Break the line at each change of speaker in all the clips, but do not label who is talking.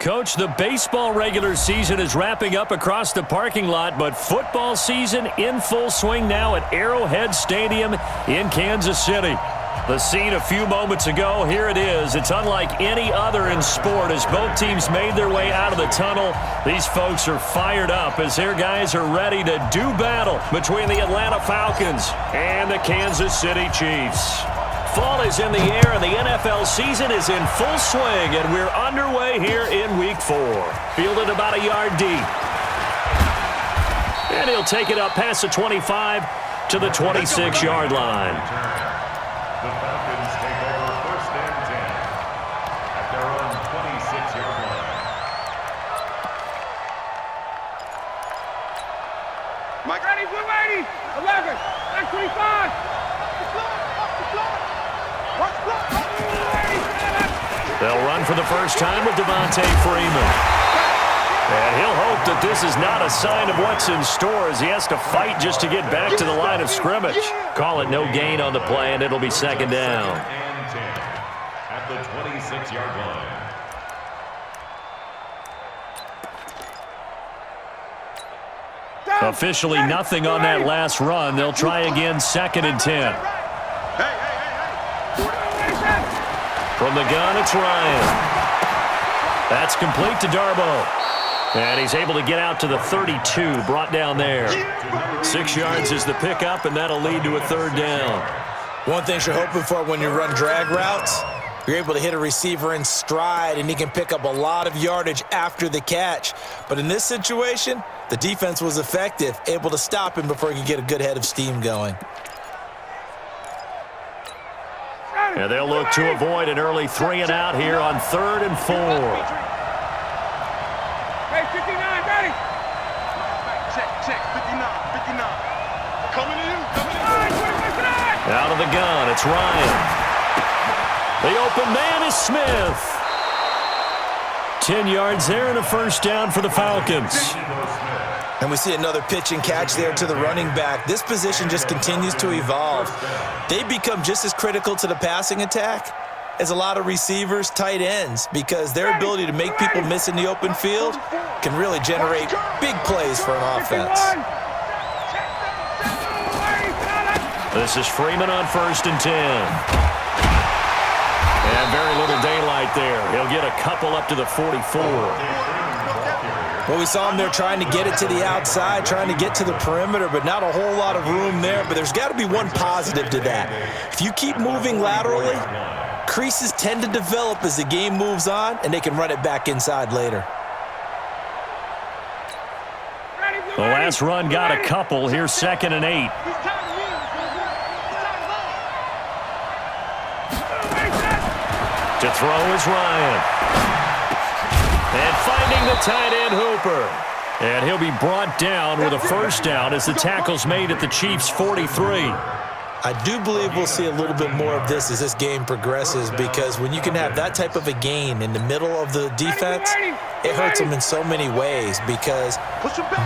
Coach, the baseball regular season is wrapping up across the parking lot, but football season in full swing now at Arrowhead Stadium in Kansas City. The scene a few moments ago, here it is. It's unlike any other in sport as both teams made their way out of the tunnel. These folks are fired up as their guys are ready to do battle between the Atlanta Falcons and the Kansas City Chiefs. Fall is in the air and the NFL season is in full swing, and we're underway here in Week 4. Fielded about a yard deep. And he'll take it up past the 25 to the 26-yard line.
The Falcons take over 1st and 10 at their own 26-yard line.
Mike, ready, 180, 11, back 25.
They'll run for the first time with Devontae Freeman. And he'll hope that this is not a sign of what's in store as he has to fight just to get back to the line of scrimmage. Call it no gain on the play, and it'll be second down.
And 10 at the 26-yard line.
Officially nothing on that last run. They'll try again, 2nd and 10. From the gun, it's Ryan. That's complete to Darboh. And he's able to get out to the 32, brought down there. 6 yards is the pickup, and that'll lead to a 3rd down.
One thing you're hoping for when you run drag routes, you're able to hit a receiver in stride, and he can pick up a lot of yardage after the catch. But in this situation, the defense was effective, able to stop him before he could get a good head of steam going.
And they'll look to avoid an early 3 and out here on 3rd and 4.
Hey, 59, ready.
Check, 59. Coming in.
Out of the gun, it's Ryan. The open man is Smith. 10 yards there and a 1st down for the Falcons.
And we see another pitch and catch there to the running back. This position just continues to evolve. They become just as critical to the passing attack as a lot of receivers, tight ends, because their ability to make people miss in the open field can really generate big plays for an offense.
This is Freeman on 1st and 10. And very little daylight there. He'll get a couple up to the 44.
Well, we saw him there trying to get it to the outside, trying to get to the perimeter, but not a whole lot of room there. But there's got to be one positive to that. If you keep moving laterally, creases tend to develop as the game moves on, and they can run it back inside later.
The last run got a couple. Here's 2nd and 8. To throw is Ryan. And finding the tight end, Hooper. And he'll be brought down with a 1st down as the tackle's made at the Chiefs' 43.
I do believe we'll see a little bit more of this as this game progresses, because when you can have that type of a gain in the middle of the defense, it hurts them in so many ways, because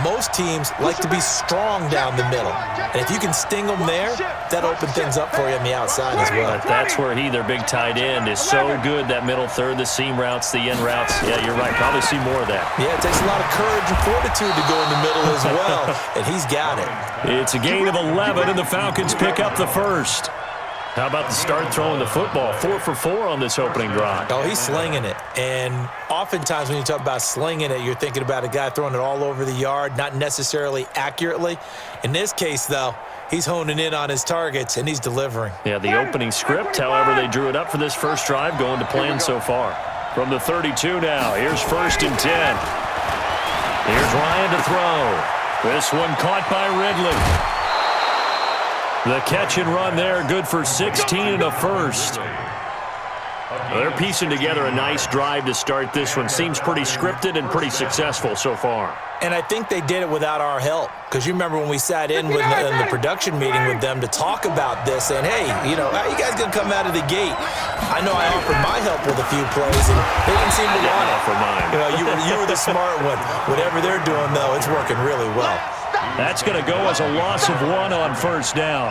most teams like to be strong down the middle. And if you can sting them there, that opens things up for you on the outside as well.
But that's where their big tight end, is so good, that middle third, the seam routes, the end routes. Yeah, you're right. Probably see more of that.
Yeah, it takes a lot of courage and fortitude to go in the middle as well, and he's got it.
It's a gain of 11, and the Falcons pick up the 1st. How about the start throwing the football? 4 for 4 on this opening drive.
Oh, he's slinging it. And oftentimes when you talk about slinging it, you're thinking about a guy throwing it all over the yard, not necessarily accurately. In this case, though, he's honing in on his targets, and he's delivering.
Yeah, the opening script, however, they drew it up for this first drive, going to plan so far. From the 32 now, here's 1st and 10. Here's Ryan to throw. This one caught by Ridley. The catch and run there, good for 16 and a 1st. They're piecing together a nice drive to start this one. Seems pretty scripted and pretty successful so far.
And I think they did it without our help, because you remember when we sat in the production meeting with them to talk about this, saying, hey, how you guys going to come out of the gate? I know I offered my help with a few plays, and they didn't seem to want it.
For mine.
You were the smart one. Whatever they're doing, though, it's working really well.
That's going to go as a loss of 1 on 1st down.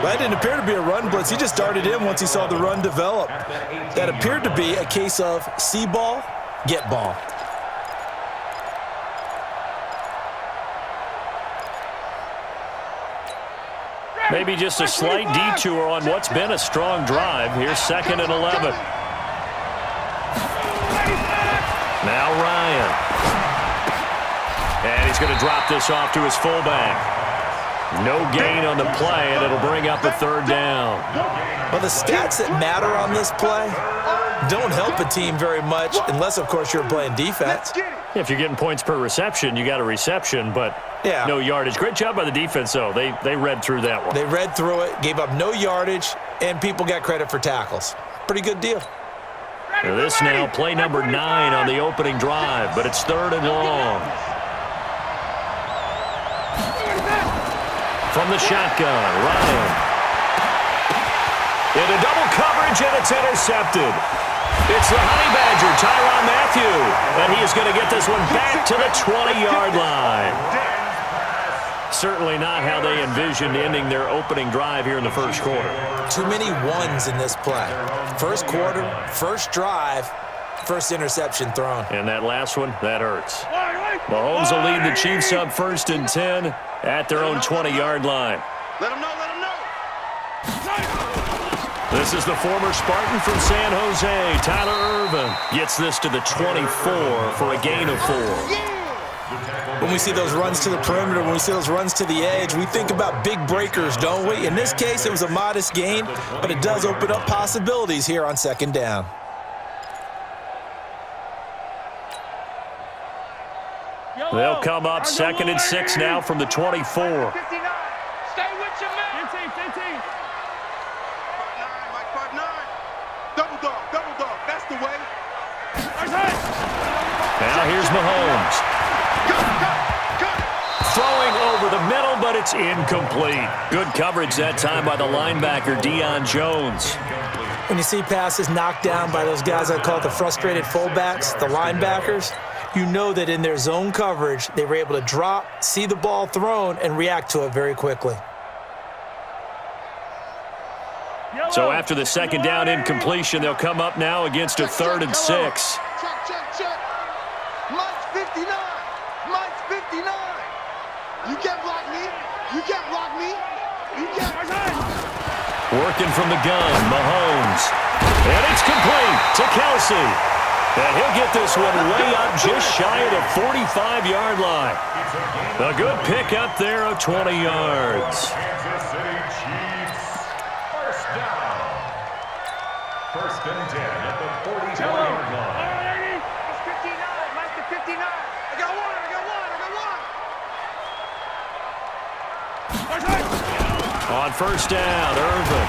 That didn't appear to be a run blitz. He just darted in once he saw the run develop. That appeared to be a case of see ball, Get ball.
Maybe just a slight detour on what's been a strong drive. Here's 2nd and 11. Now Ryan. And he's going to drop this off to his fullback. No gain on the play, and it'll bring up a 3rd down.
Well, the stats that matter on this play don't help a team very much unless, of course, you're playing defense.
If you're getting points per reception, you got a reception, but no yardage. Great job by the defense, though. They read through that one.
They read through it, gave up no yardage, and people got credit for tackles. Pretty good deal.
This now, play number 9 on the opening drive, but it's 3rd and long. From the shotgun, Ryan. Into double coverage, and it's intercepted. It's the Honey Badger, Tyrann Mathieu, and he is going to get this one back to the 20-yard line. Certainly not how they envisioned ending their opening drive here in the first quarter.
Too many ones in this play. First quarter, first drive, first interception thrown.
And that last one, that hurts. Mahomes will lead the Chiefs up 1st and 10 at their own 20-yard line.
Let him know, let him know.
This is the former Spartan from San Jose, Tyler Ervin. Gets this to the 24 for a gain of 4.
When we see those runs to the perimeter, when we see those runs to the edge, we think about big breakers, don't we? In this case, it was a modest gain, but it does open up possibilities here on 2nd down.
They'll come up 2nd and 6 now from the 24.
Stay with your man. Same team.
Part 9. Double dog. That's the way.
Now here's Mahomes. Throwing over the middle, but it's incomplete. Good coverage that time by the linebacker, Deion Jones.
When you see passes knocked down by those guys I call the frustrated fullbacks, the linebackers, you know that in their zone coverage, they were able to drop, see the ball thrown, and react to it very quickly.
So after the 2nd down incompletion, they'll come up now against a 3rd and 6.
Check. Mike's 59. You can't block me.
Working from the gun, Mahomes. And it's complete to Kelsey. And he'll get this one way up just shy of the 45-yard line. A good pickup there of 20 yards.
Kansas City Chiefs. First down. 1st and 10 at the 44-yard line.
It's 59. Mike's the 59. I got one.
On 1st down, Ervin.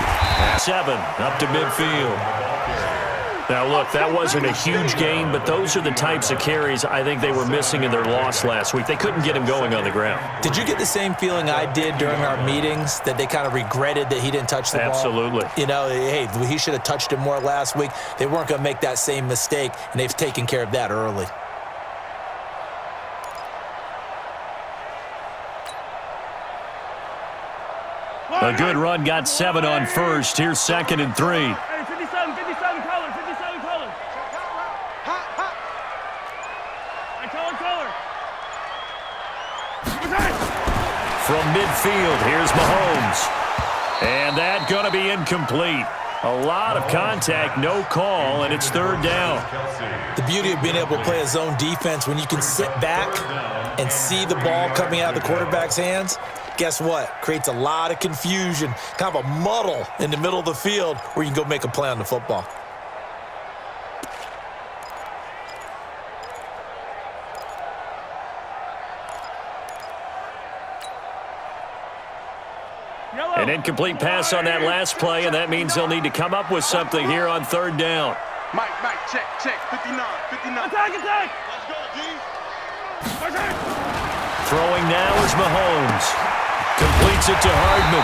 7 up to midfield. Now, look, that wasn't a huge gain, but those are the types of carries I think they were missing in their loss last week. They couldn't get him going on the ground.
Did you get the same feeling I did during our meetings, that they kind of regretted that he didn't touch the ball?
Absolutely.
You know, hey, he should have touched it more last week. They weren't going to make that same mistake, and they've taken care of that early.
A good run, got 7 on 1st. Here's 2nd and 3.
Hey, 57 color. Color.
From midfield, here's Mahomes. And that going to be incomplete. A lot of contact, no call, and it's 3rd down.
The beauty of being able to play a zone defense, when you can sit back and see the ball coming out of the quarterback's hands, guess what? Creates a lot of confusion, kind of a muddle in the middle of the field where you can go make a play on the football.
An incomplete pass on that last play, and that means they'll need to come up with something here on 3rd down.
Mike, check. 59.
Attack.
Let's go, G.
Throwing now is Mahomes. Completes it to Hardman.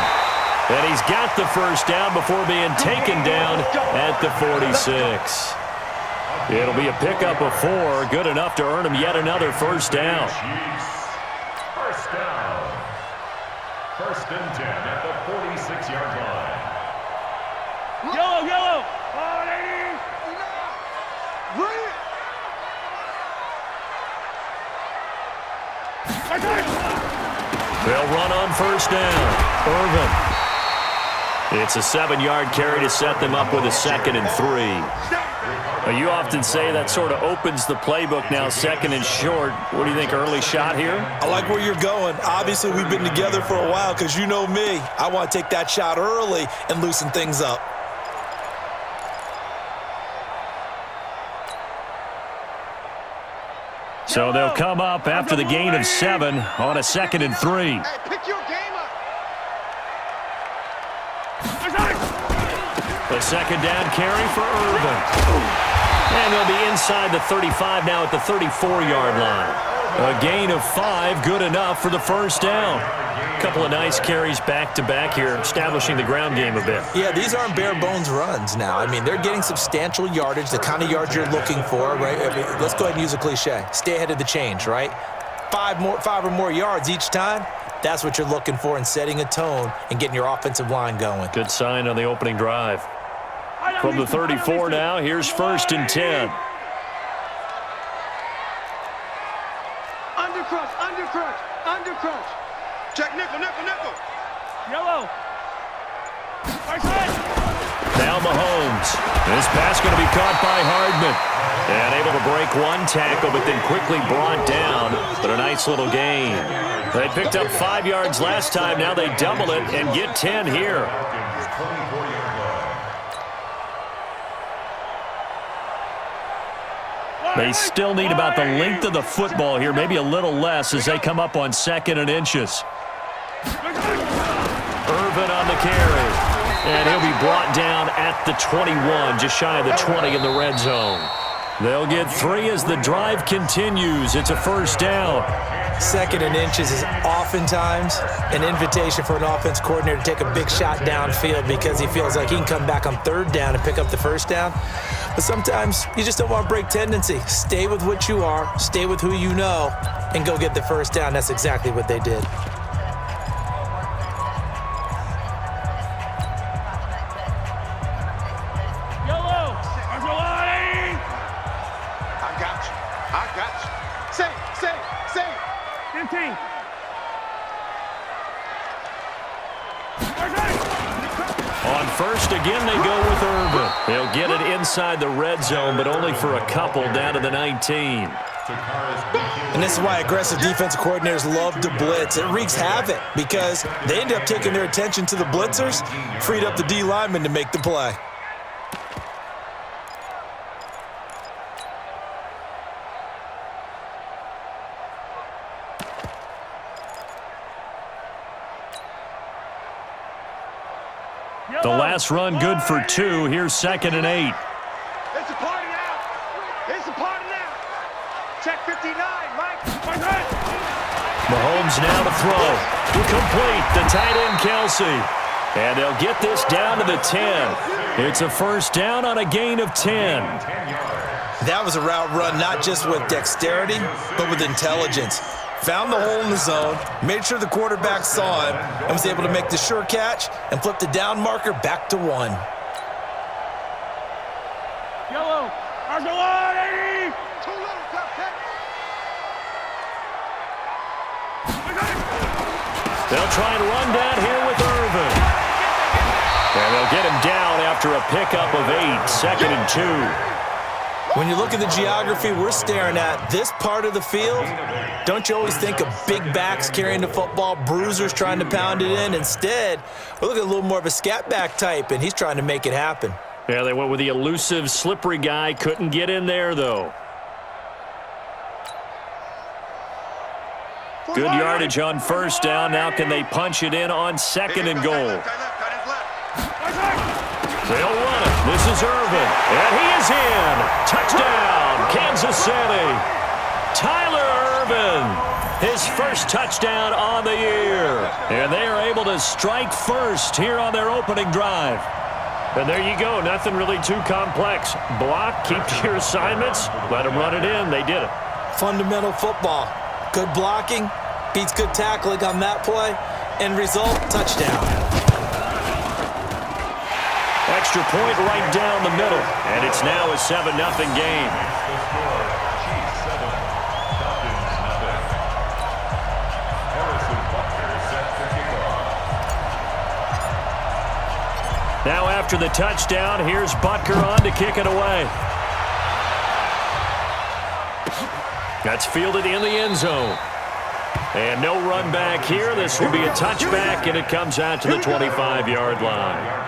And he's got the 1st down before being taken down at the 46. It'll be a pickup of 4, good enough to earn him yet another 1st down.
First down. 1st and 10 at the 46-yard line.
Yellow.
They'll run on first down. Irvin. It's a 7-yard carry to set them up with a 2nd and 3. You often say that sort of opens the playbook now, 2nd and short. What do you think, early shot here?
I like where you're going. Obviously, we've been together for a while because you know me. I want to take that shot early and loosen things up.
So they'll come up after the gain of 7 on a 2nd and 3.
Hey, pick your game up.
The 2nd down carry for Irvin. And they'll be inside the 35 now at the 34-yard line. A gain of 5, good enough for the first down. A couple of nice carries back-to-back here, establishing the ground game a bit.
Yeah, these aren't bare-bones runs now. I mean, they're getting substantial yardage, the kind of yards you're looking for, right? I mean, let's go ahead and use a cliche. Stay ahead of the change, right? 5 or more yards each time. That's what you're looking for in setting a tone and getting your offensive line going.
Good sign on the opening drive. From the 34 now, here's 1st and 10.
Undercrunch. Check nickel.
Yellow.
Now Mahomes. This pass going to be caught by Hardman. And able to break one tackle, but then quickly brought down. But a nice little gain. They picked up 5 yards last time. Now they double it and get 10 here. They still need about the length of the football here, maybe a little less as they come up on 2nd and inches. Irvin on the carry. And he'll be brought down at the 21, just shy of the 20 in the red zone. They'll get 3 as the drive continues. It's a first down.
2nd and inches is oftentimes an invitation for an offense coordinator to take a big shot downfield because he feels like he can come back on 3rd down and pick up the first down. But sometimes you just don't want to break tendency. Stay with what you are, stay with who you know, and go get the first down. That's exactly what they did.
Yellow.
I got you. Say.
15.
On first again, they go with Irvin. They'll get it inside the red zone, but only for a couple down to the 19.
And this is why aggressive defensive coordinators love to blitz. It wreaks havoc because they end up taking their attention to the blitzers, freed up the D lineman to make the play.
The last run good for 2. Here's 2nd and 8.
It's a party now. Check 59, Mike.
Mahomes now to throw. Complete. The tight end, Kelsey. And they'll get this down to the 10. It's a first down on a gain of 10.
That was a route run not just with dexterity, but with intelligence. Found the hole in the zone, made sure the quarterback saw him, and was able to make the sure catch and flip the down marker back to 1.
Yellow. Argelani.
Too little, top 10.
They'll try and run down here with Irvin. And they'll get him down after a pickup of 8. 2nd and 2.
When you look at the geography we're staring at, this part of the field, don't you always think of big backs carrying the football, bruisers trying to pound it in? Instead, we're looking at a little more of a scat back type, and he's trying to make it happen.
Yeah, they went with the elusive, slippery guy. Couldn't get in there, though. Good yardage on first down. Now can they punch it in on 2nd and goal? They'll run it. This is Irvin. And he is in. Touchdown, Kansas City. Tyler Irvin, his first touchdown on the year. And they are able to strike first here on their opening drive. And there you go. Nothing really too complex. Block, keep to your assignments, let them run it in. They did it.
Fundamental football. Good blocking beats good tackling on that play. End result, touchdown.
Extra point right down the middle. And it's now a 7-0 game. After the touchdown, here's Butker on to kick it away. That's fielded in the end zone. And no run back here. This will be a touchback, and it comes out to the 25-yard line.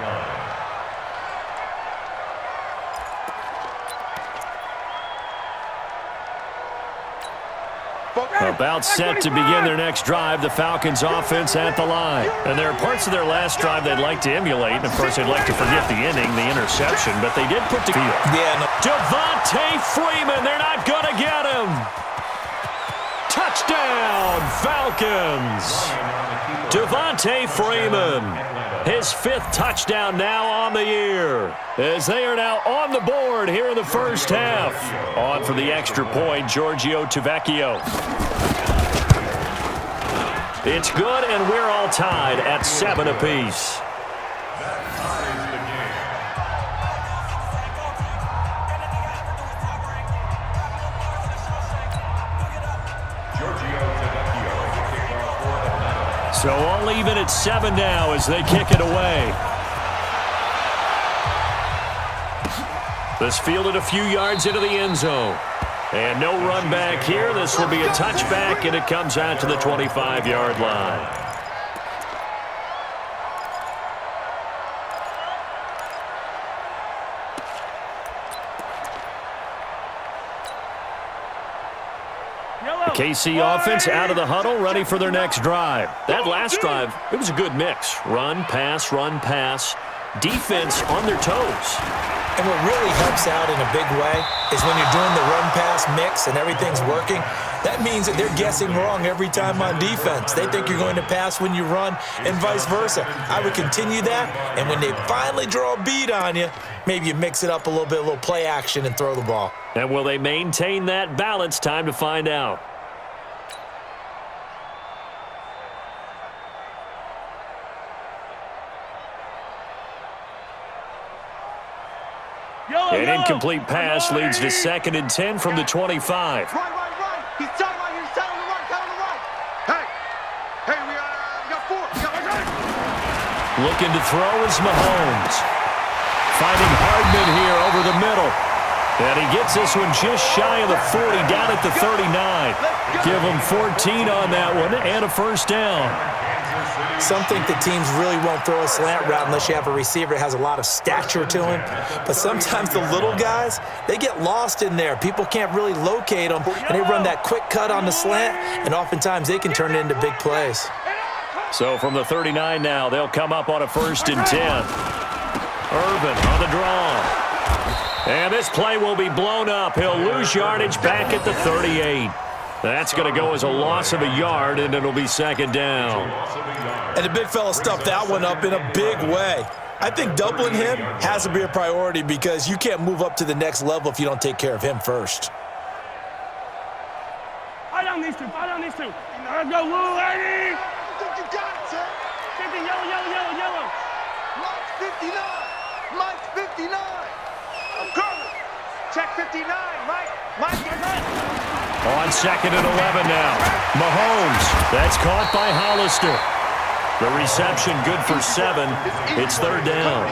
About set to begin their next drive, the Falcons offense at the line. And there are parts of their last drive they'd like to emulate. And, of course, they'd like to forget the inning, the interception. But they did put the field.
Yeah, no.
Devontae Freeman, they're not going to get him. Touchdown, Falcons. Devontae Freeman, his 5th touchdown now on the year, as they are now on the board here in the first half. On for the extra point, Giorgio Tavecchio. It's good, and we're all tied at 7 apiece. So all even at 7 now as they kick it away. This fielded a few yards into the end zone. And no run back here. This will be a touchback, and it comes out to the 25-yard line. The KC offense out of the huddle, ready for their next drive. That last drive, it was a good mix. Run, pass, defense on their toes.
And what really helps out in a big way is when you're doing the run-pass mix and everything's working, that means that they're guessing wrong every time on defense. They think you're going to pass when you run and vice versa. I would continue that, and when they finally draw a beat on you, maybe you mix it up a little bit, a little play action, and throw the ball.
And will they maintain that balance? Time to find out. An incomplete pass leads to 2nd and 10 from the 25.
Right. He's tied right here. He's tied on the right. Hey, we got 4.
Looking to throw is Mahomes. Finding Hardman here over the middle. And he gets this one just shy of the 40, down at the 39. Give him 14 on that one and a first down.
Some think the teams really won't throw a slant route unless you have a receiver that has a lot of stature to him. But sometimes the little guys, they get lost in there. People can't really locate them, and they run that quick cut on the slant, and oftentimes they can turn it into big plays.
So from the 39 now, they'll come up on a 1st and 10. Irvin on the draw. And this play will be blown up. He'll lose yardage back at the 38. That's going to go as a loss of a yard, and it'll be 2nd down.
And the big fella stuffed that one up in a big way. I think doubling him has to be a priority because you can't move up to the next level if you don't take care of him first.
Fight on these two. Let's go, Lou, lady.
I think you got it, sir.
50, yellow.
Mike's 59. I'm coming. Check 59, Mike.
On 2nd and 11 now. Mahomes. That's caught by Hollister. The reception good for 7. It's 3rd down.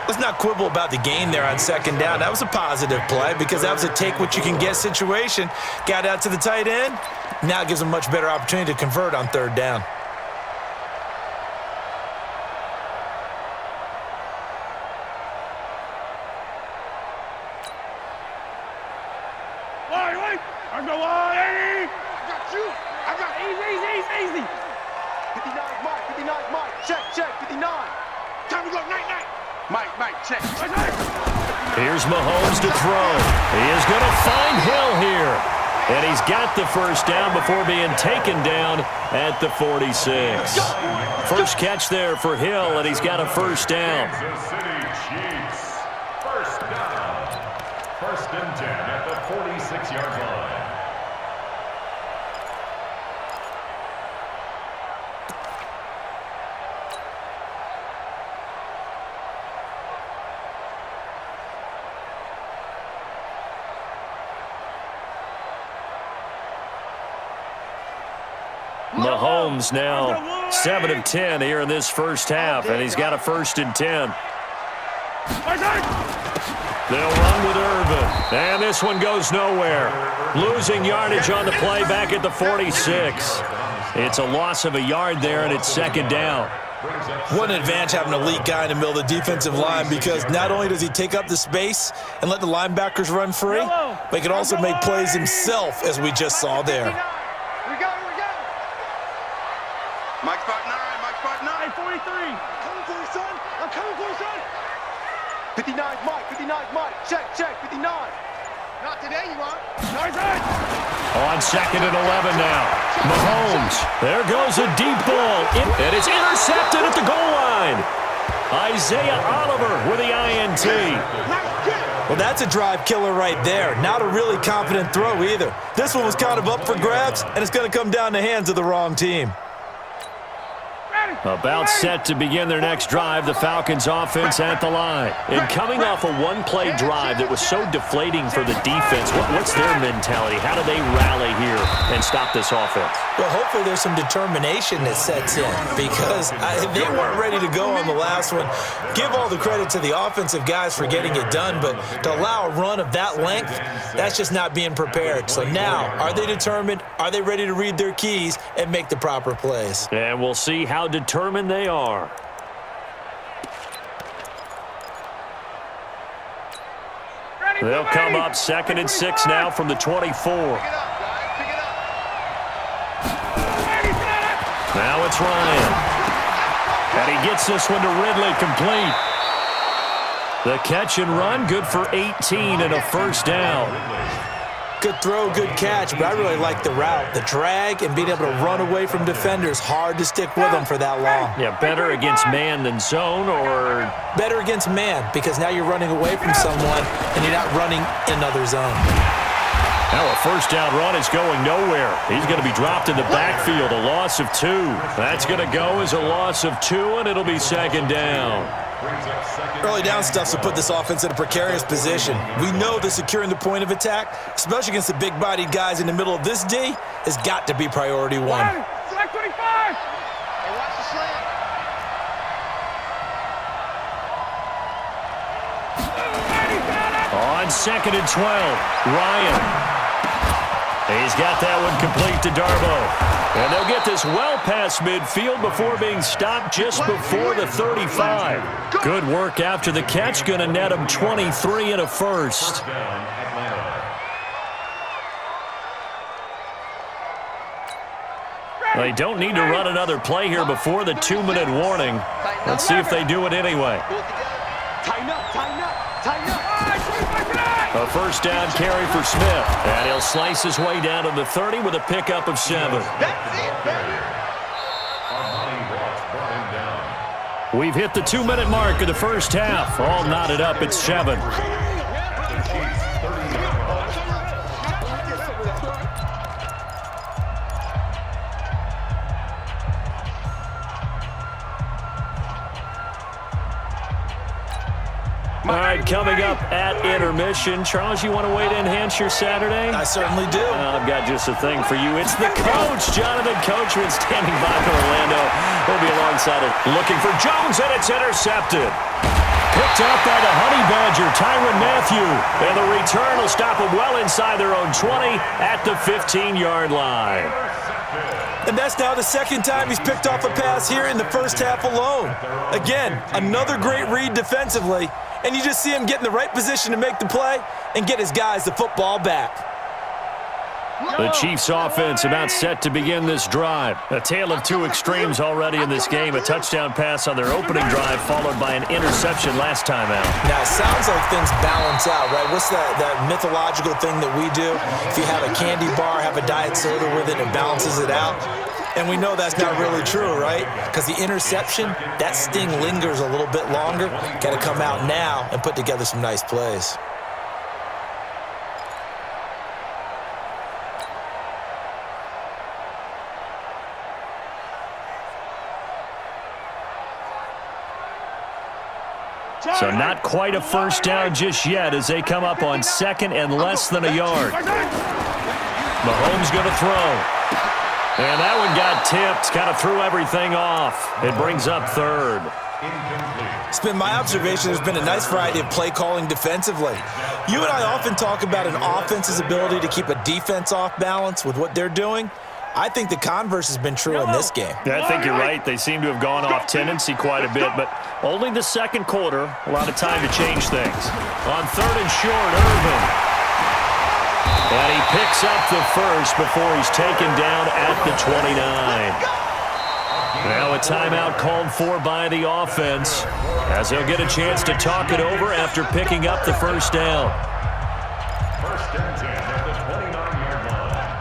Let's not quibble about the gain there on 2nd down. That was a positive play because that was a take-what-you-can-get situation. Got out to the tight end. Now it gives them a much better opportunity to convert on 3rd down.
Wait. I go on, Eddie.
I got
Easy.
59, Mike. Check. 59. Time to go, night. Mike, check.
Here's Mahomes to throw. He is going to find Hill here. And he's got the first down before being taken down at the 46. First catch there for Hill, and he's got a first down.
Kansas City Chiefs. First down. 1st and 10 at the 46-yard line.
Mahomes now 7 of 10 here in this first half, and he's got a 1st and 10. They'll run with Irvin. And this one goes nowhere. Losing yardage on the play back at the 46. It's a loss of a yard there, and it's second down.
What an advantage having an elite guy in the middle of the defensive line, because not only does he take up the space and let the linebackers run free, but he can also make plays himself, as we just saw there.
We go. Mike spot 9, Mike spot 9.
43.
Coming for you, son. I'm coming for you, son. 59, Mike. Check, 59. Not today, you are.
On second and 11 now. Mahomes. There goes a deep ball. And it's intercepted at the goal line. Isaiah Oliver with the INT.
Well, that's a drive killer right there. Not a really confident throw either. This one was kind of up for grabs, and it's going to come down the hands of the wrong team.
About set to begin their next drive, the Falcons offense at the line. And coming off a one-play drive that was so deflating for the defense, what's their mentality? How do they rally here and stop this offense?
Well, hopefully there's some determination that sets in, because they weren't ready to go on the last one. Give all the credit to the offensive guys for getting it done, but to allow a run of that length, that's just not being prepared. So now, are they determined? Are they ready to read their keys and make the proper plays?
And we'll see how determined they are. They'll come up second and 6 now from the 24. Now it's Ryan. And he gets this one to Ridley, complete. The catch and run, good for 18 and a first down.
Good throw, good catch, but I really like the route. The drag and being able to run away from defenders, hard to stick with them for that long.
Yeah, better against man than zone, or?
Better against man, because now you're running away from someone and you're not running another zone.
Now a first down run is going nowhere. He's going to be dropped in the backfield, a loss of 2. That's going to go as a loss of 2, and it'll be second down.
Early down stuff to put this offense in a precarious position. We know that securing the point of attack, especially against the big-bodied guys in the middle of this D, has got to be priority 1.
Select 25.
Hey, watch the slant.
On second and 12, Ryan. He's got that one complete to Darbo. And they'll get this well past midfield before being stopped just before the 35. Good work after the catch. Going to net him 23 and a first. They don't need to run another play here before the 2-minute warning. Let's see if they do it anyway.
Tighten up.
A first down carry for Smith. And he'll slice his way down to the 30 with a pickup of 7.
That's it, baby.
We've hit the 2-minute mark of the first half. All knotted up at 7. All right, coming up at intermission. Charles, you want to wait to enhance your Saturday?
I certainly do.
I've got just a thing for you. It's the coach, Jonathan Coachman, standing by for Orlando. He'll be alongside it, looking for Jones, and it's intercepted. Picked up by the Honey Badger, Tyrann Mathieu. And the return will stop them well inside their own 20 at the 15-yard line.
And that's now the second time he's picked off a pass here in the first half alone. Again, another great read defensively, and you just see him get in the right position to make the play and get his guys the football back.
The Chiefs offense about set to begin this drive. A tale of two extremes already in this game. A touchdown pass on their opening drive followed by an interception last time out.
Now, it sounds like things balance out, right? What's that mythological thing that we do? If you have a candy bar, have a diet soda with it, it balances it out. And we know that's not really true, right? Because the interception, that sting lingers a little bit longer. Got to come out now and put together some nice plays.
So not quite a first down just yet as they come up on second and less than a yard. Mahomes going to throw. And that one got tipped, kind of threw everything off. It brings up third.
Incomplete.
It's been my observation there's been a nice variety of play calling defensively. You and I often talk about an offense's ability to keep a defense off balance with what they're doing. I think the converse has been true in this game.
Yeah, I think you're right. They seem to have gone off tendency quite a bit, but only the second quarter. A lot of time to change things. On 3rd and short, Irvin. And he picks up the first before he's taken down at the 29. Now a timeout called for by the offense, as they'll get a chance to talk it over after picking up the first down.
1st and 10 at the 29-yard line.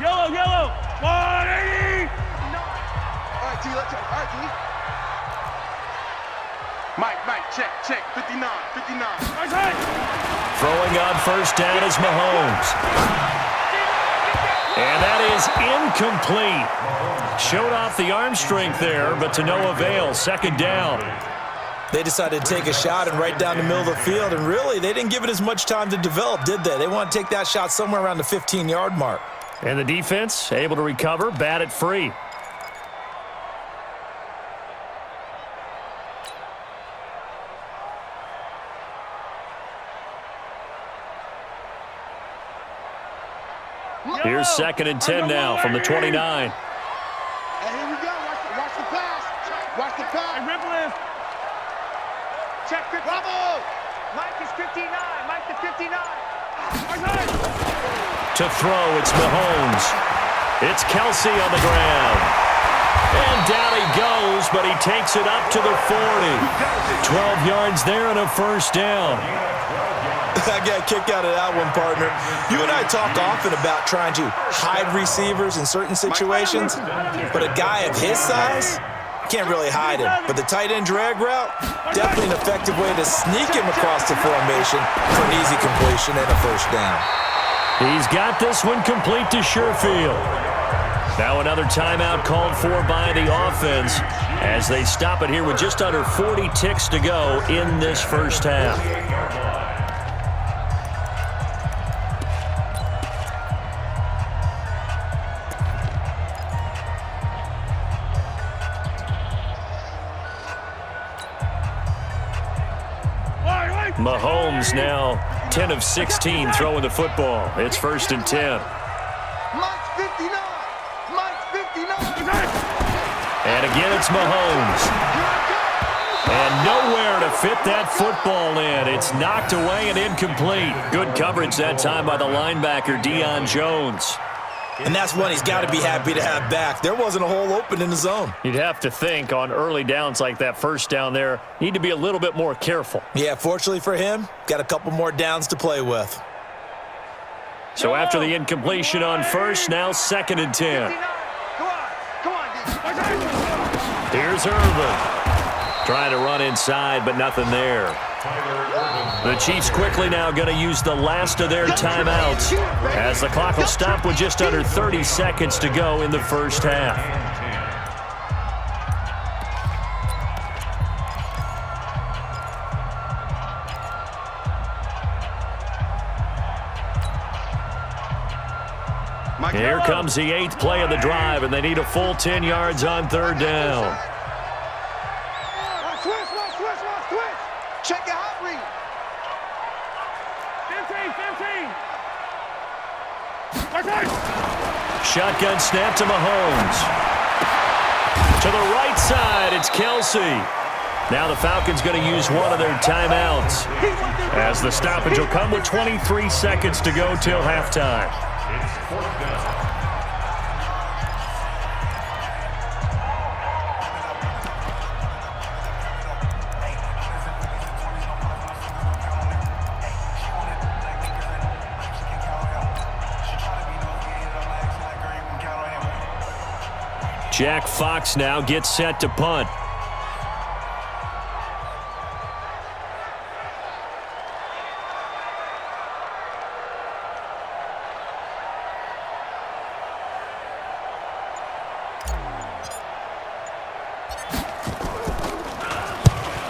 Yellow. 180.
All right, T, let's go. All right, T. Mike, check. 59.
Throwing on first down is Mahomes. And that is incomplete. Showed off the arm strength there, but to no avail. 2nd down.
They decided to take a shot and right down the middle of the field, and really, they didn't give it as much time to develop, did they? They want to take that shot somewhere around the 15-yard mark.
And the defense able to recover, bat it free. Here's 2nd and 10 now from the 29.
And here we go. Watch the pass. Watch the pass.
Hey, rip lift.
Check. Bravo.
Mike is 59. Mike to 59.
To throw, it's Mahomes. It's Kelsey on the ground. And down he goes, but he takes it up to the 40. 12 yards there and a first down.
I got a kick out of that one, partner. You and I talk often about trying to hide receivers in certain situations, but a guy of his size can't really hide him. But the tight end drag route, definitely an effective way to sneak him across the formation for an easy completion and a first down.
He's got this one complete to Sherfield. Now another timeout called for by the offense as they stop it here with just under 40 ticks to go in this first half. Mahomes now 10 of 16 throwing the football. It's 1st and 10.
Mike's 59.
And again, it's Mahomes. And nowhere to fit that football in. It's knocked away and incomplete. Good coverage that time by the linebacker, Deion Jones.
And that's one he's got to be happy to have back. There wasn't a hole open in the zone.
You'd have to think on early downs like that first down there, need to be a little bit more careful.
Yeah, fortunately for him, got a couple more downs to play with.
So after the incompletion on first, now 2nd and 10.
Come on,
Here's Irvin. Trying to run inside, but nothing there. The Chiefs quickly now going to use the last of their timeouts as the clock will stop with just under 30 seconds to go in the first half. Here comes the 8th play of the drive, and they need a full 10 yards on 3rd down.
Switch. Check your hot read.
15.
Shotgun snap to Mahomes. To the right side, it's Kelsey. Now the Falcons going to use one of their timeouts as the stoppage will come with 23 seconds to go till halftime.
It's 4th down.
Jack Fox now gets set to punt.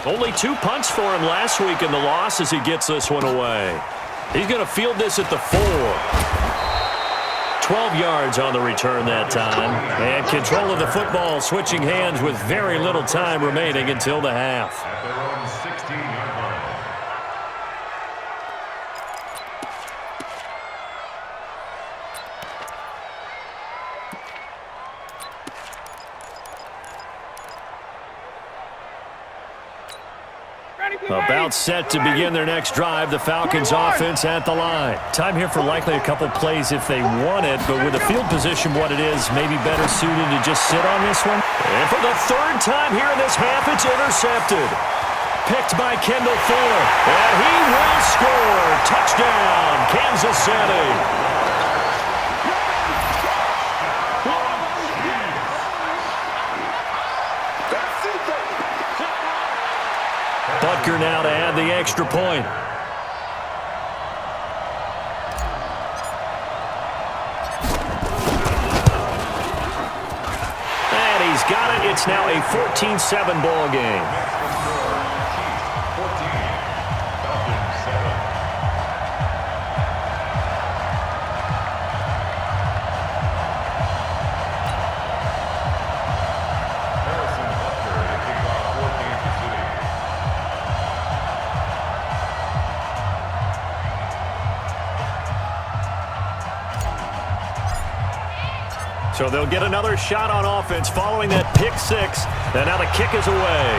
Only 2 punts for him last week in the loss as he gets this one away. He's going to field this at the 4. 12 yards on the return that time. And control of the football switching hands with very little time remaining until the half.
At their own 16-yard line.
About set to begin their next drive, the Falcons offense at the line. Time here for likely a couple plays if they want it, but with the field position what it is, maybe better suited to just sit on this one. And for the 3rd time here in this half, it's intercepted. Picked by Kendall Fuller, and he will score. Touchdown, Kansas City. Butker now to add the extra point. And he's got it. It's now a 14-7 ball game. So they'll get another shot on offense following that pick 6. And now the kick is away.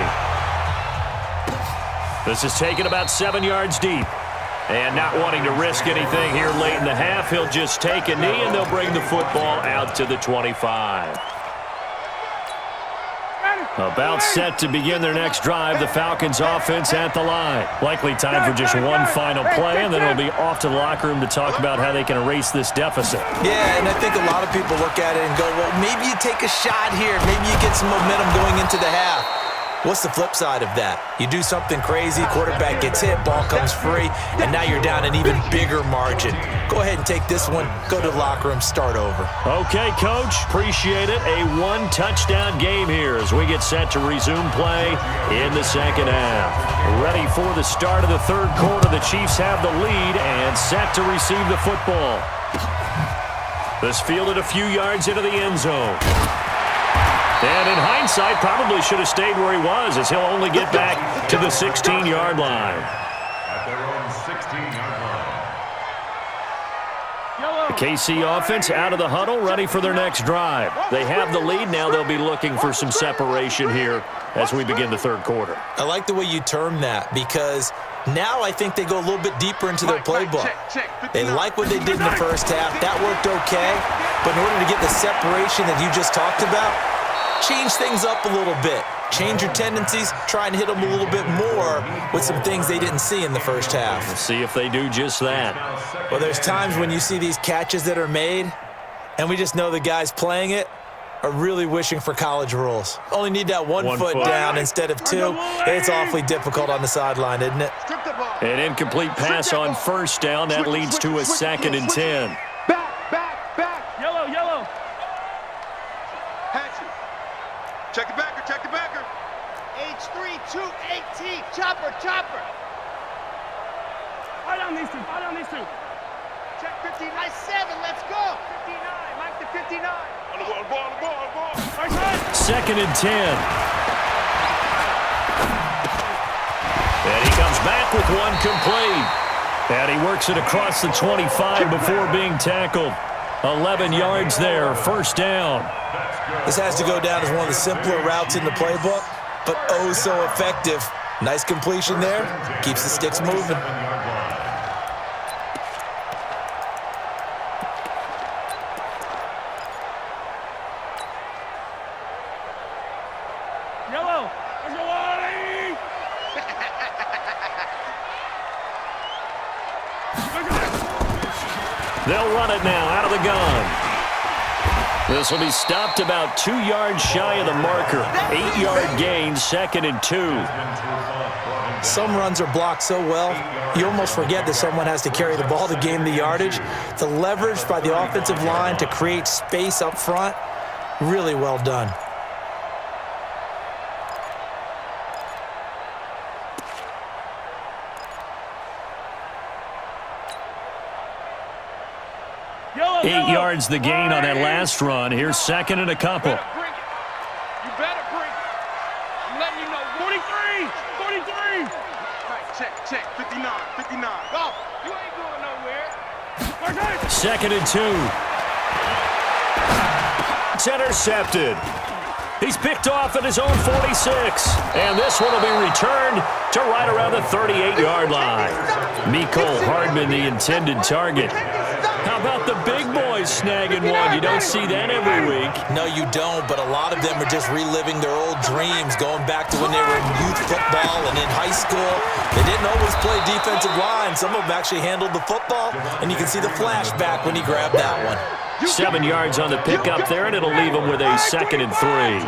This is taken about 7 yards deep. And not wanting to risk anything here late in the half, he'll just take a knee and they'll bring the football out to the 25. About set to begin their next drive, the Falcons offense at the line. Likely time for just one final play, and then it'll be off to the locker room to talk about how they can erase this deficit.
Yeah, and I think a lot of people look at it and go, well, maybe you take a shot here. Maybe you get some momentum going into the half. What's the flip side of that? You do something crazy, quarterback gets hit, ball comes free, and now you're down an even bigger margin. Go ahead and take this one, go to the locker room, start over.
Okay, Coach, appreciate it. A 1-touchdown game here as we get set to resume play in the second half. Ready for the start of the 3rd quarter. The Chiefs have the lead and set to receive the football. This fielded a few yards into the end zone. And in hindsight, probably should have stayed where he was as he'll only get back to the 16-yard line.
At their own 16-yard line.
The KC offense out of the huddle, ready for their next drive. They have the lead. Now they'll be looking for some separation here as we begin the 3rd quarter.
I like the way you term that because now I think they go a little bit deeper into their playbook. They like what they did in the first half. That worked okay. But in order to get the separation that you just talked about, change things up a little bit. Change your tendencies. Try and hit them a little bit more with some things they didn't see in the first half.
We'll see if they do just that.
Well, there's times when you see these catches that are made, and we just know the guys playing it are really wishing for college rules. Only need that one foot down instead of 2. It's awfully difficult on the sideline, isn't it?
An incomplete pass on 1st down. That leads to a 2nd and 10.
Back. Yellow.
Check the backer, check the backer.
H3, 218, chopper.
Right on these two.
Check 59, 7, let's go.
59, Mike the 59.
On the ball.
2nd and 10. And he comes back with one complete. And he works it across the 25 before being tackled. 11 yards there, 1st down.
This has to go down as one of the simpler routes in the playbook, but oh so effective. Nice completion there. Keeps the sticks moving.
Yellow. Let's go, Wally.
They'll run it now out of the gun. This will be stopped about 2 yards shy of the marker. 8-yard gain, 2nd and 2.
Some runs are blocked so well, you almost forget that someone has to carry the ball to gain the yardage. The leverage by the offensive line to create space up front, really well done.
8 yards the gain on that last run. Here's second and a couple.
You better bring it. I'm letting you know. 43! 43!
Right, check. 59.
Go! You ain't going nowhere.
Second and 2. It's intercepted. He's picked off at his own 46. And this one will be returned to right around the 38-yard line. Mecole Hardman, the intended target. How about the big boys snagging one? You don't see that every week.
No, you don't, but a lot of them are just reliving their old dreams, going back to when they were in youth football and in high school. They didn't always play defensive line. Some of them actually handled the football, and you can see the flashback when he grabbed that one.
7 yards on the pickup there, and it'll leave him with a second and 3.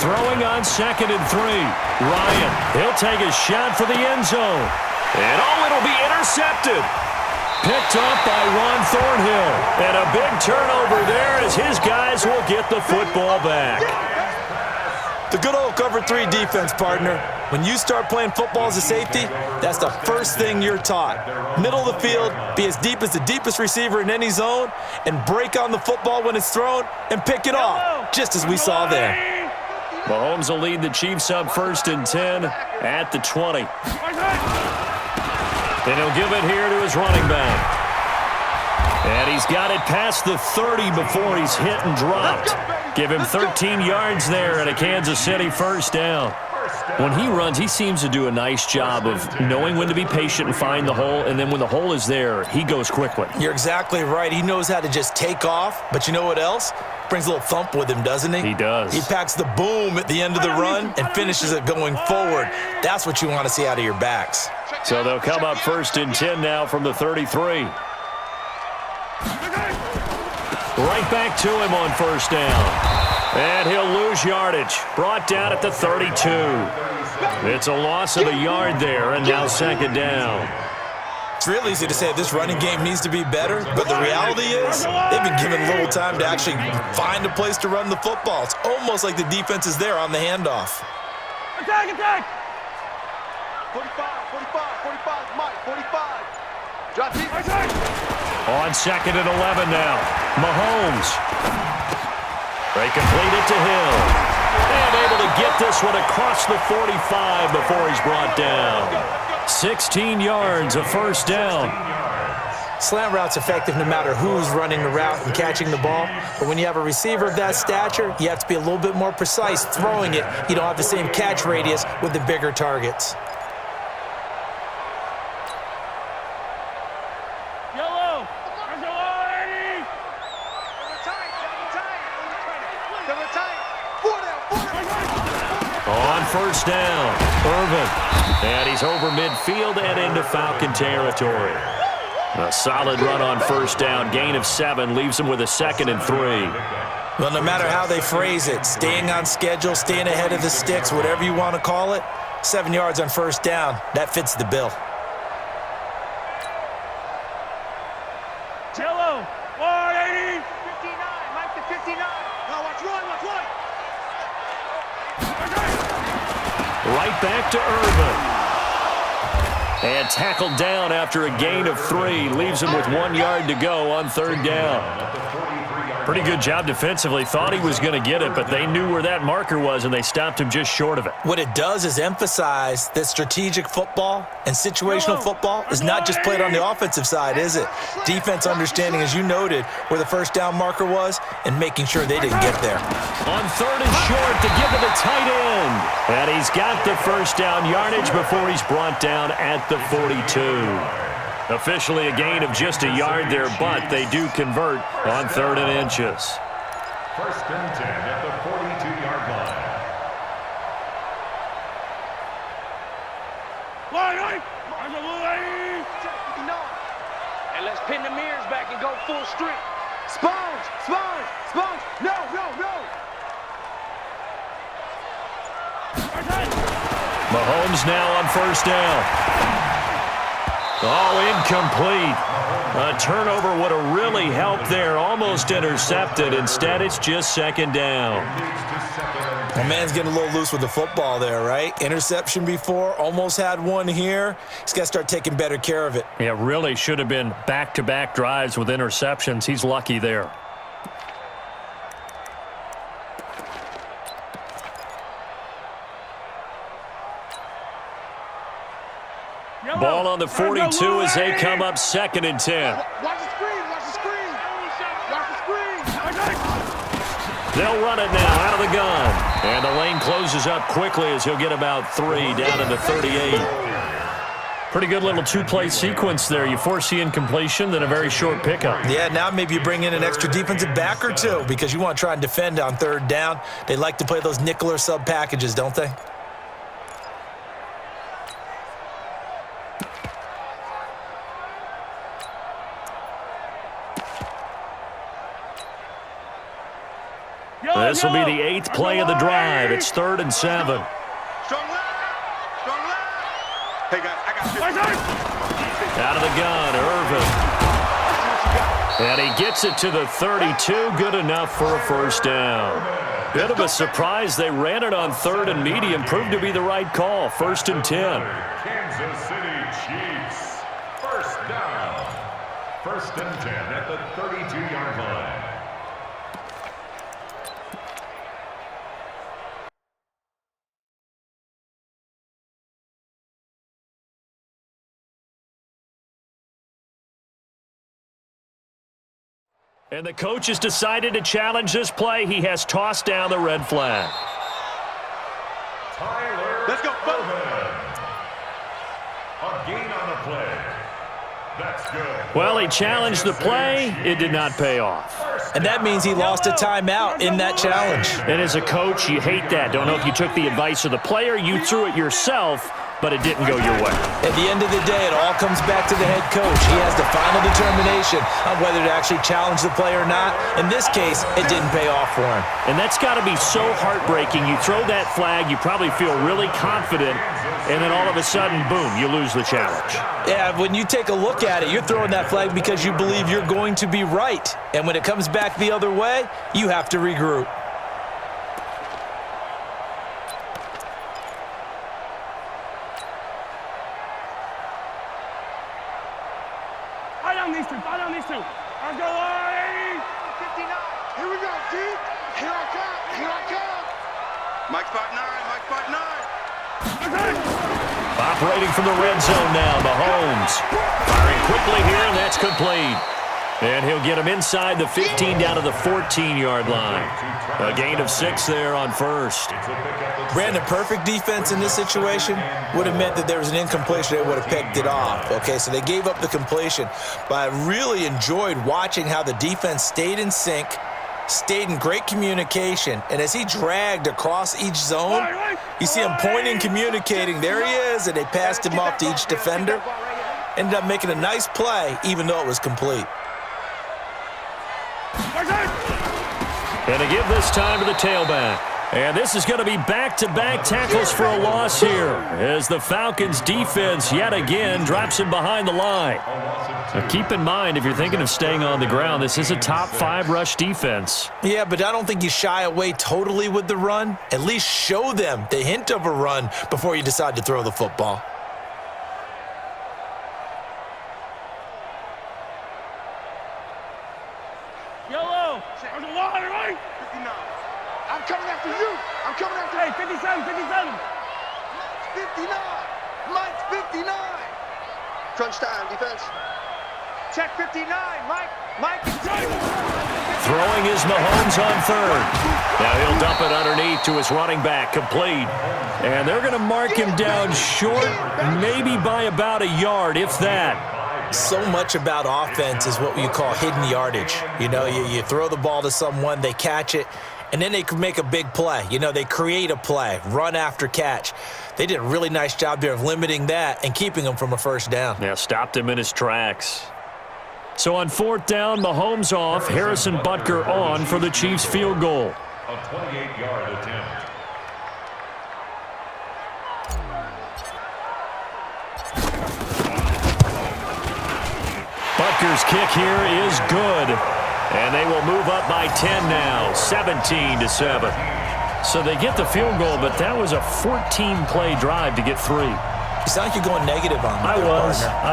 Throwing on second and 3. Ryan, he'll take a shot for the end zone. And it'll be intercepted. Picked up by Ron Thornhill. And a big turnover there as his guys will get the football back.
The good old cover 3 defense, partner. When you start playing football as a safety, that's the first thing you're taught. Middle of the field, be as deep as the deepest receiver in any zone, and break on the football when it's thrown and pick it off, just as we saw there.
Mahomes will lead the Chiefs up first and 10 at the 20. And he'll give it here to his running back. And he's got it past the 30 before he's hit and dropped. Give him 13 yards there and a Kansas City first down. When he runs, he seems to do a nice job of knowing when to be patient and find the hole, and then when the hole is there, he goes quickly.
You're exactly right. He knows how to just take off, but you know what else? Brings a little thump with him, doesn't he?
He does.
He packs the boom at the end of the run and finishes it going forward. That's what you want to see out of your backs.
So they'll come up first and 10 now from the 33. Right back to him on first down. And he'll lose yardage. Brought down at the 32. It's a loss of a yard there, and now second down.
It's real easy to say this running game needs to be better, but the reality is they've been given little time to actually find a place to run the football. It's almost like the defense is there on the handoff.
Attack!
45, Mike, 45. Drop deep.
On second and 11 now. Mahomes. They complete it to Hill. And able to get this one across the 45 before he's brought down. 16 yards, a first down.
Slant route's effective no matter who's running the route and catching the ball. But when you have a receiver of that stature, you have to be a little bit more precise throwing it. You don't have the same catch radius with the bigger targets.
On first down, Irvin. And he's over midfield and into Falcon territory. A solid run on first down. Gain of 7 leaves him with a second and 3.
Well, no matter how they phrase it, staying on schedule, staying ahead of the sticks, whatever you want to call it, 7 yards on first down, that fits the bill.
Jello, 180.
59, Mike to 59. Now watch run.
Right back to Irvin. And tackled down after a gain of 3. Leaves him with 1 yard to go on third down. Pretty good job defensively. Thought he was going to get it, but they knew where that marker was, and they stopped him just short of it.
What it does is emphasize that strategic football and situational football is not just played on the offensive side, is it? Defense understanding, as you noted, where the first down marker was and making sure they didn't get there.
On third and short to give it a tight end. And he's got the first down yardage before he's brought down at the 42. Officially a gain of just a yard there, but they do convert on third and inches.
First and 10 at the 42-yard line.
And let's pin the mirrors back and go full strength.
Sponge. No.
Mahomes now on first down. Oh, incomplete. A turnover would have really helped there. Almost intercepted. Instead, it's just second down.
My man's getting a little loose with the football there, right? Interception before, almost had one here. He's got to start taking better care of it.
Yeah, really should have been back-to-back drives with interceptions. He's lucky there. Ball on the 42 as they come up 2nd and 10.
Watch the screen, watch the screen. Watch the screen.
They'll run it now out of the gun. And the lane closes up quickly as he'll get about 3 down to the 38. Pretty good little two-play sequence there. You force the incompletion, then a very short pickup.
Yeah, now maybe you bring in an extra defensive back or two because you want to try and defend on 3rd down. They like to play those nickel or sub packages, don't they?
This will be the 8th play of the drive. It's 3rd and 7.
Strong left. Strong left. Hey, guys, I got you.
Out of the gun, Irvin. And he gets it to the 32. Good enough for a first down. Bit of a surprise. They ran it on 3rd and medium. Proved to be the right call. 1st and 10.
Kansas City Chiefs. First down. 1st and 10 at the 32-yard line.
And the coach has decided to challenge this play. He has tossed down the red flag.
Tyler, let's go. A gain on the play. That's good.
Well, he challenged the play. It did not pay off.
And that means he lost a timeout in that challenge.
And as a coach, you hate that. Don't know if you took the advice of the player. You threw it yourself, but it didn't go your way.
At the end of the day, it all comes back to the head coach. He has the final determination on whether to actually challenge the play or not. In this case, it didn't pay off for him.
And that's got to be so heartbreaking. You throw that flag, you probably feel really confident, and then all of a sudden, boom, you lose the challenge.
Yeah, when you take a look at it, you're throwing that flag because you believe you're going to be right. And when it comes back the other way, you have to regroup.
Fight on these two. Let's go, Larry.
59. Here we go, D. Here I come. Here I come.
Mike spot 9. Mike spot 9.
Operating from the red zone now, Mahomes. Firing quickly here, and that's complete. And he'll get him inside the 15 down to the 14-yard line. A gain of 6 there on 1st.
Brandon, perfect defense in this situation would have meant that there was an incompletion. They would have picked it off. Okay, so they gave up the completion. But I really enjoyed watching how the defense stayed in sync, stayed in great communication. And as he dragged across each zone, you see him pointing, communicating. There he is, and they passed him off to each defender. Ended up making a nice play, even though it was complete.
And to give this time to the tailback. And this is going to be back-to-back tackles for a loss here as the Falcons defense yet again drops him behind the line. Now keep in mind, if you're thinking of staying on the ground, this is a top 5 rush defense.
Yeah, but I don't think you shy away totally with the run. At least show them the hint of a run before you decide to throw the football.
Yellow. There's a line, right?
59. I'm coming after you. I'm coming after
Hey, 57, 57.
59. Mike's 59. Crunch time, defense. Check 59. Mike is
Throwing is Mahomes on 3rd. Now he'll dump it underneath to his running back, complete. And they're going to mark him down short, maybe by about a yard, if that.
So much about offense is what you call hidden yardage. You know, you throw the ball to someone, they catch it, and then they can make a big play. You know, they create a play, run after catch. They did a really nice job there of limiting that and keeping him from a first down.
Yeah, stopped him in his tracks. So on 4th down, Mahomes off, Harrison Butker on for the Chiefs field goal.
A 28-yard attempt.
Packers' kick here is good. And they will move up by 10 now, 17-7. So they get the field goal, but that was a 14-play drive to get 3.
You sound like you're going negative on me.
I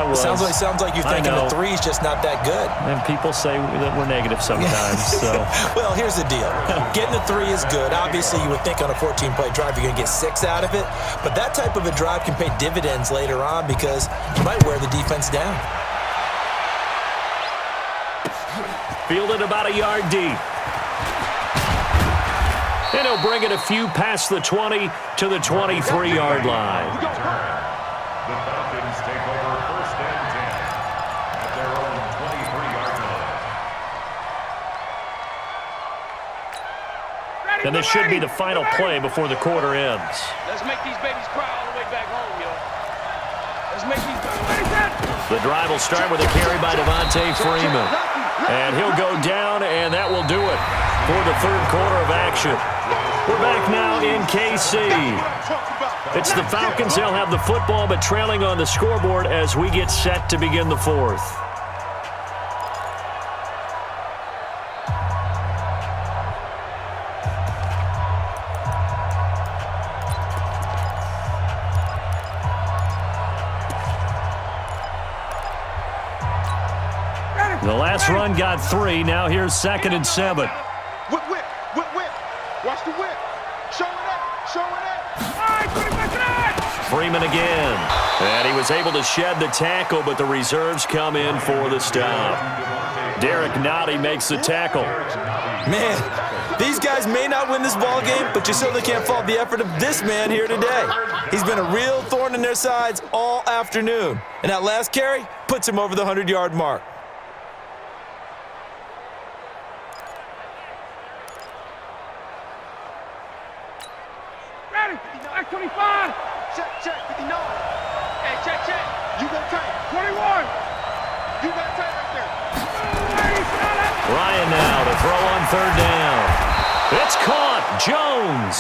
was.
Sounds like you're thinking the 3's just not that good.
And people say that we're negative sometimes. So.
Well, here's the deal. Getting the 3 is good. Obviously, you would think on a 14-play drive you're going to get 6 out of it. But that type of a drive can pay dividends later on because you might wear the defense down.
Fielded about a yard deep. And he'll bring it a few past the 20 to the 23-yard line.
The Falcons take over 1st and 10 at their own 23-yard line.
And this should be the final play before the quarter ends.
Let's make these babies cry all the way back home, yo. Let's make these babies.
The drive will start with a carry by Devontae Freeman. And he'll go down, and that will do it for the third quarter of action. We're back now in KC. It's the Falcons. They'll have the football, but trailing on the scoreboard as we get set to begin the fourth. The last run got 3. Now here's 2nd and 7.
Whip, whip, whip, whip. Watch the whip. Showing up, showing up. All right, put it back in.
Freeman again. And he was able to shed the tackle, but the reserves come in for the stop. Derek Nottie makes the tackle.
Man, these guys may not win this ball game, but you certainly can't fault the effort of this man here today. He's been a real thorn in their sides all afternoon. And that last carry puts him over the 100-yard mark.
Ready, back 25.
Check, check, 59.
Hey, check, check.
You got time.
21.
You got time right there.
Ryan now to throw on 3rd down. It's caught. Jones.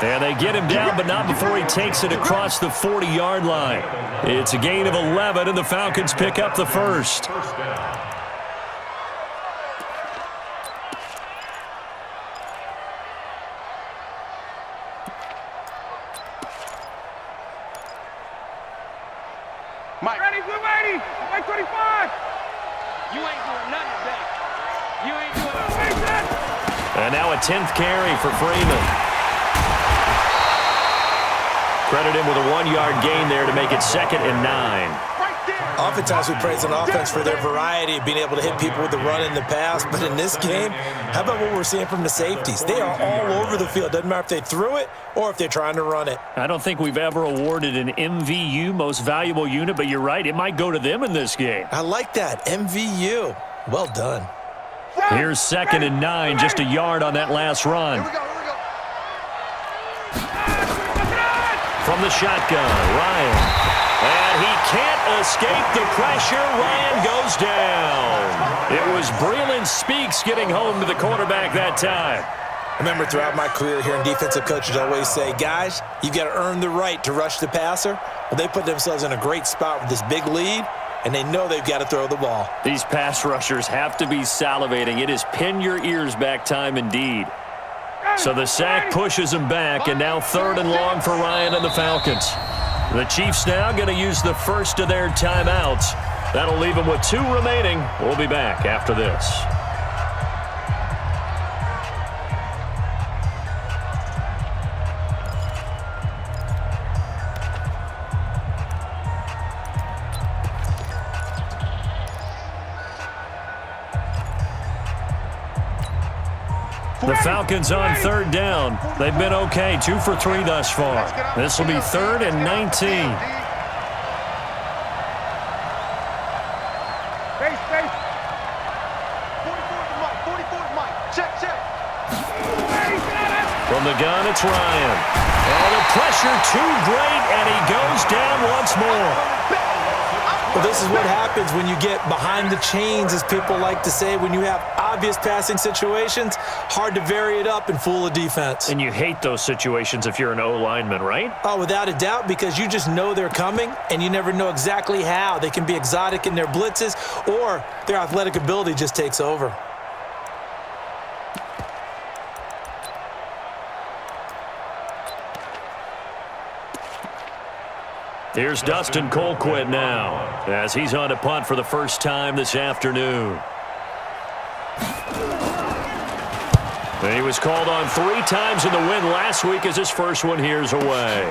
And they get him down, but not before he takes it across the 40-yard line. It's a gain of 11, and the Falcons pick up the first.
First down.
Mike. Ready, blue 80. Mike 25. You ain't doing nothing today. You ain't doing nothing.
And now a 10th carry for Freeman. Credit him with a 1-yard gain there to make it 2nd and 9.
Oftentimes we praise an offense for their variety of being able to hit people with the run and the pass, but in this game, how about what we're seeing from the safeties? They are all over the field. Doesn't matter if they threw it or if they're trying to run it.
I don't think we've ever awarded an MVU, most valuable unit, but you're right, it might go to them in this game.
I like that, MVU. Well done.
Here's 2nd and 9, just a yard on that last run.
Here we go, here we go.
From the shotgun, Ryan. And he can't escape the pressure. Ryan goes down. It was Breland Speaks getting home to the quarterback that time.
I remember throughout my career hearing defensive coaches always say, guys, you got to earn the right to rush the passer. Well, they put themselves in a great spot with this big lead, and they know they've got to throw the ball.
These pass rushers have to be salivating. It is pin your ears back time indeed. So the sack pushes him back, and now 3rd and long for Ryan and the Falcons. The Chiefs now going to use the first of their timeouts. That'll leave them with 2 remaining. We'll be back after this. The Falcons on 3rd down. They've been okay, 2 for 3 thus far. This will be 3rd and 19.
Base, base.
44 to Mike, 44 to Mike. Check, check.
From the gun, it's Ryan. And the pressure too great, and he goes down once more.
Well, this is what happens when you get behind the chains, as people like to say, when you have obvious passing situations, hard to vary it up and fool a defense.
And you hate those situations if you're an O-lineman, right?
Oh, without a doubt, because you just know they're coming, and you never know exactly how. They can be exotic in their blitzes, or their athletic ability just takes over.
Here's Dustin Colquitt now, as he's on to punt for the first time this afternoon. And he was called on 3 times in the win last week as his first one here's away.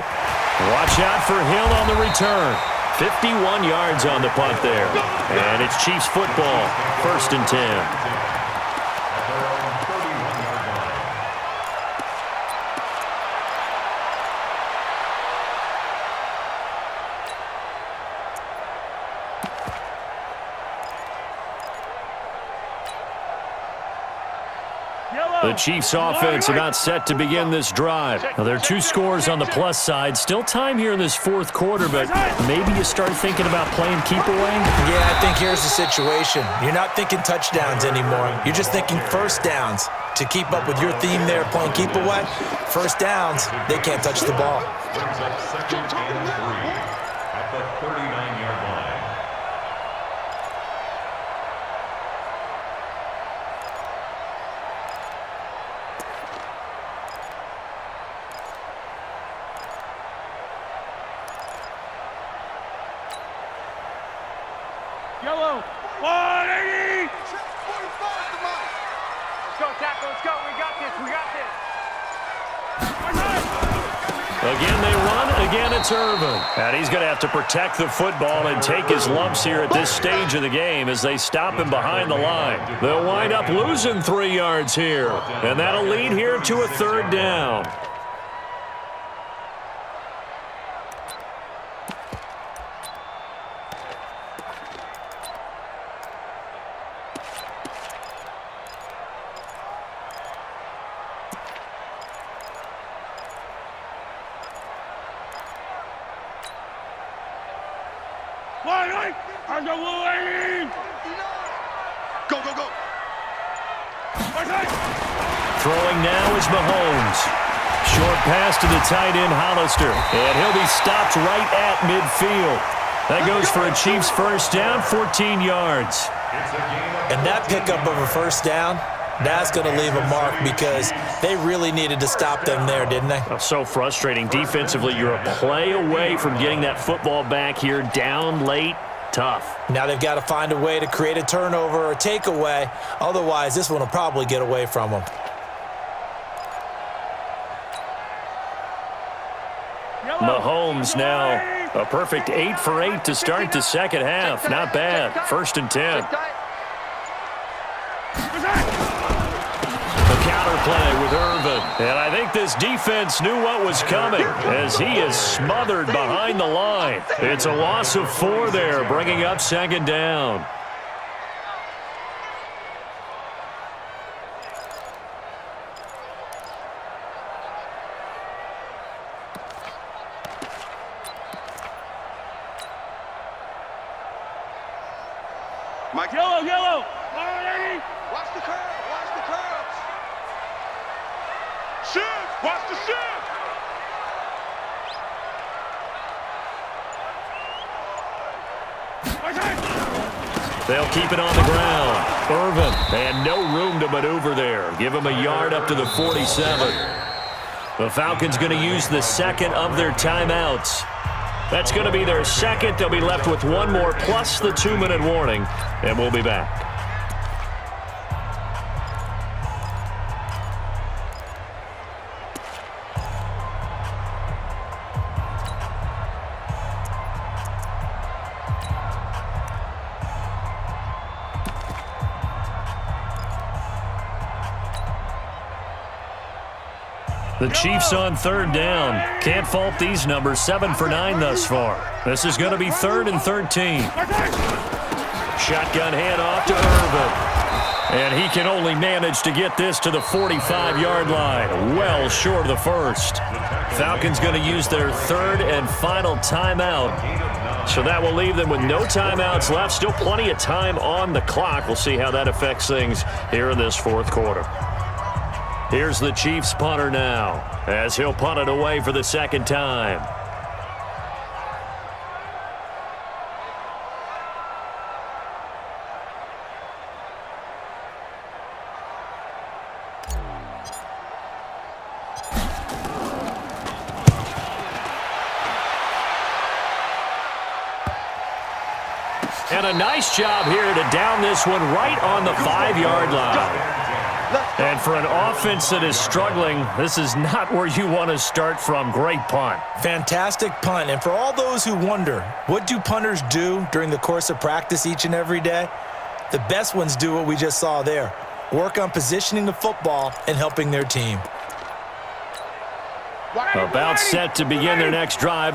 Watch out for Hill on the return. 51 yards on the punt there. And it's Chiefs football, 1st and 10. The Chiefs offense about set to begin this drive. Now, there are 2 scores on the plus side. Still time here in this 4th quarter, but maybe you start thinking about playing keep away?
Yeah, I think here's the situation. You're not thinking touchdowns anymore. You're just thinking first downs. To keep up with your theme there, playing keep away, first downs, they can't touch the ball.
Brings up 2nd and 3 at the 39-yard line.
Yellow. 180. Let's go, tackle. Let's go. We got this. We got this.
Again they run, again it's Irvin. And he's going to have to protect the football and take his lumps here at this stage of the game as they stop him behind the line. They'll wind up losing 3 yards here. And that'll lead here to a 3rd down.
Go, go, go.
Throwing now is Mahomes. Short pass to the tight end, Hollister. And he'll be stopped right at midfield. That goes for a Chiefs first down, 14 yards.
And that pickup of a first down, that's going to leave a mark because they really needed to stop them there, didn't they?
So frustrating. Defensively, you're a play away from getting that football back here, down late. Tough.
Now they've got to find a way to create a turnover or takeaway. Otherwise, this one will probably get away from them.
Mahomes now a perfect 8 for 8 to start the second half. Not bad. 1st and 10. The counter play with Irvin. And I think this defense knew what was coming as he is smothered behind the line. It's a loss of 4 there, bringing up 2nd down.
Mike.
Yellow, yellow.
Watch the curve. Watch the curves. Shift. Watch the shift.
They'll keep it on the ground. Irvin, and no room to maneuver there. Give him a yard up to the 47. The Falcons going to use the 2nd of their timeouts. That's going to be their 2nd. They'll be left with 1 more plus the 2-minute warning, and we'll be back. The Chiefs on 3rd down. Can't fault these numbers. 7 for 9 thus far. This is going to be 3rd and 13. Shotgun handoff to Irvin. And he can only manage to get this to the 45-yard line. Well short of the 1st. Falcons going to use their 3rd and final timeout So that will leave them with no timeouts left. Still plenty of time on the clock. We'll see how that affects things here in this fourth quarter. Here's the Chiefs punter now as he'll punt it away for the second time. And a nice job here to down this one right on the 5-yard line. And for an offense that is struggling, this is not where you want to start from. Great punt.
Fantastic punt. And for all those who wonder, what do punters do during the course of practice each and every day? The best ones do what we just saw there. Work on positioning the football and helping their team.
About set to begin their next drive.